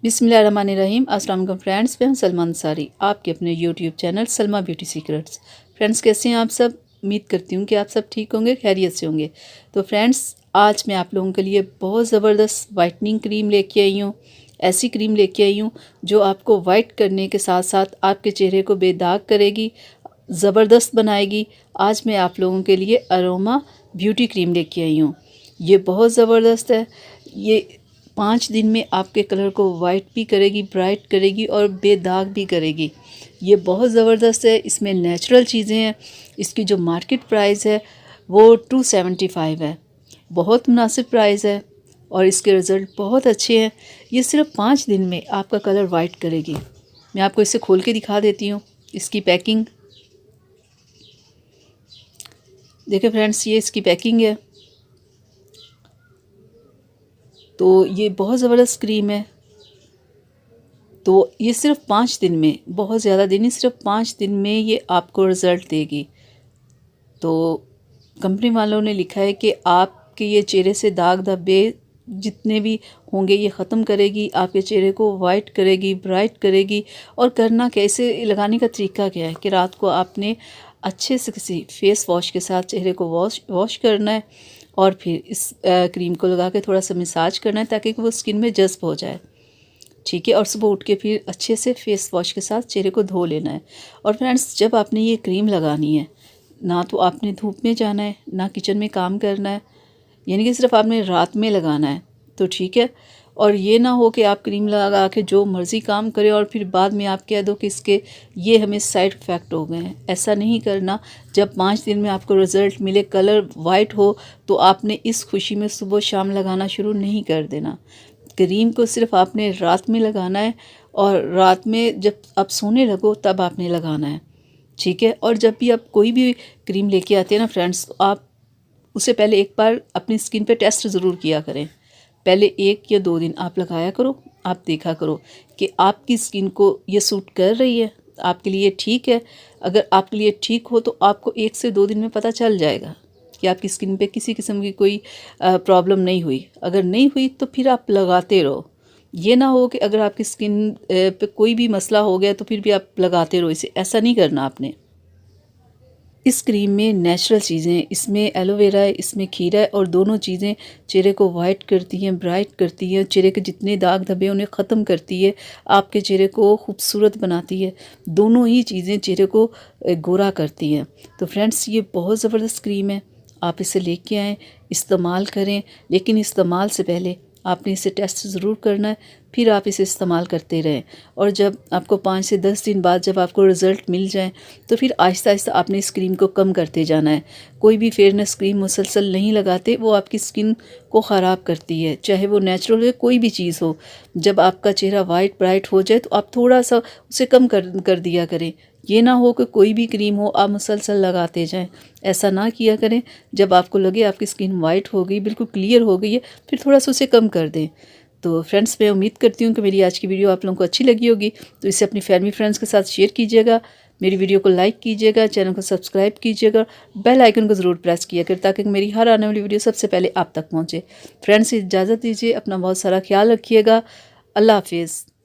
बिस्मिल्लाहिर्रहमानिर्रहीम। अस्सलाम वालेकुम फ्रेंड्स, मैं हूं सलमा अंसारी, आपके अपने YouTube channel Salma beauty secrets. Friends, कैसे हैं आप सब? उम्मीद करती हूं कि आप सब ठीक होंगे, खैरियत से होंगे। तो फ्रेंड्स, आज मैं आप लोगों के लिए बहुत ज़बरदस्त वाइटनिंग क्रीम लेके आई हूँ। ऐसी क्रीम लेके आई हूँ जो आपको वाइट करने के साथ साथ आपके चेहरे को बेदाग करेगी, ज़बरदस्त बनाएगी। आज मैं आप लोगों के लिए अरोमा ब्यूटी क्रीम लेके आई हूँ। ये बहुत ज़बरदस्त है। ये 5 दिन में आपके कलर को वाइट भी करेगी, ब्राइट करेगी और बेदाग भी करेगी। ये बहुत ज़बरदस्त है। इसमें नेचुरल चीज़ें हैं। इसकी जो मार्केट प्राइस है वो 275 है। बहुत मुनासिब प्राइस है और इसके रिज़ल्ट बहुत अच्छे हैं। ये सिर्फ 5 दिन में आपका कलर वाइट करेगी। मैं आपको इसे खोल के दिखा देती हूँ। इसकी पैकिंग देखिए फ्रेंड्स, ये इसकी पैकिंग है। तो ये बहुत ज़बरदस्त क्रीम है। तो ये सिर्फ 5 दिन में, बहुत ज़्यादा दिन नहीं, सिर्फ 5 दिन में ये आपको रिज़ल्ट देगी। तो कंपनी वालों ने लिखा है कि आपके ये चेहरे से दाग धब्बे जितने भी होंगे ये ख़त्म करेगी, आपके चेहरे को वाइट करेगी, ब्राइट करेगी। और करना कैसे, लगाने का तरीका क्या है कि रात को आपने अच्छे से किसी फेस वॉश के साथ चेहरे को वॉश करना है और फिर इस क्रीम को लगा के थोड़ा सा मसाज करना है ताकि वो स्किन में जज्ब हो जाए। ठीक है। और सुबह उठ के फिर अच्छे से फेस वॉश के साथ चेहरे को धो लेना है। और फ्रेंड्स, जब आपने ये क्रीम लगानी है, ना तो आपने धूप में जाना है ना किचन में काम करना है, यानी कि सिर्फ आपने रात में लगाना है। तो ठीक है। और ये ना हो कि आप क्रीम लगा के जो मर्ज़ी काम करें और फिर बाद में आप कह दो कि इसके ये हमें साइड इफ़ेक्ट हो गए हैं। ऐसा नहीं करना। जब 5 दिन में आपको रिज़ल्ट मिले, कलर वाइट हो, तो आपने इस खुशी में सुबह शाम लगाना शुरू नहीं कर देना। क्रीम को सिर्फ आपने रात में लगाना है और रात में जब आप सोने लगो तब आपने लगाना है। ठीक है। और जब भी आप कोई भी क्रीम लेके आते हैं ना फ्रेंड्स, तो आप उसे पहले एक बार अपनी स्किन पे टेस्ट ज़रूर किया करें। पहले 1 या 2 दिन आप लगाया करो, आप देखा करो कि आपकी स्किन को ये सूट कर रही है, आपके लिए ठीक है। अगर आपके लिए ठीक हो तो आपको 1 से 2 दिन में पता चल जाएगा कि आपकी स्किन पे किसी किस्म की कोई प्रॉब्लम नहीं हुई। अगर नहीं हुई तो फिर आप लगाते रहो। ये ना हो कि अगर आपकी स्किन पे कोई भी मसला हो गया तो फिर भी आप लगाते रहो इसे। ऐसा नहीं करना आपने। इस क्रीम में नेचुरल चीज़ें हैं। इसमें एलोवेरा है, इसमें खीरा है और दोनों चीज़ें चेहरे को वाइट करती हैं, ब्राइट करती हैं, चेहरे के जितने दाग धब्बे उन्हें ख़त्म करती है, आपके चेहरे को खूबसूरत बनाती है। दोनों ही चीज़ें चेहरे को गोरा करती हैं। तो फ्रेंड्स, ये बहुत ज़बरदस्त क्रीम है। आप इसे लेके आएँ, इस्तेमाल करें, लेकिन इस्तेमाल से पहले आपने इसे टेस्ट ज़रूर करना है, फिर आप इसे इस्तेमाल करते रहें। और जब आपको 5 से 10 दिन बाद जब आपको रिज़ल्ट मिल जाए तो फिर आहिस्ता आहिस्ता आपने इस क्रीम को कम करते जाना है। कोई भी फेयरनेस क्रीम मुसलसल नहीं लगाते, वो आपकी स्किन को ख़राब करती है, चाहे वो नेचुरल हो कोई भी चीज़ हो। जब आपका चेहरा वाइट ब्राइट हो जाए तो आप थोड़ा सा उसे कम कर दिया करें। ये ना हो कि कोई भी क्रीम हो आप मुसलसल लगाते जाएं। ऐसा ना किया करें। जब आपको लगे आपकी स्किन वाइट हो गई, बिल्कुल क्लियर हो गई है, फिर थोड़ा सा उसे कम कर दें। तो फ्रेंड्स, मैं उम्मीद करती हूँ कि मेरी आज की वीडियो आप लोगों को अच्छी लगी होगी। तो इसे अपनी फैमिली फ्रेंड्स के साथ शेयर कीजिएगा, मेरी वीडियो को लाइक कीजिएगा, चैनल को सब्सक्राइब कीजिएगा, बेल आइकन को ज़रूर प्रेस किया करें ताकि मेरी हर आने वाली वीडियो सबसे पहले आप तक पहुँचे। फ्रेंड्स, इजाज़त दीजिए, अपना बहुत सारा ख्याल रखिएगा। अल्लाह हाफिज़।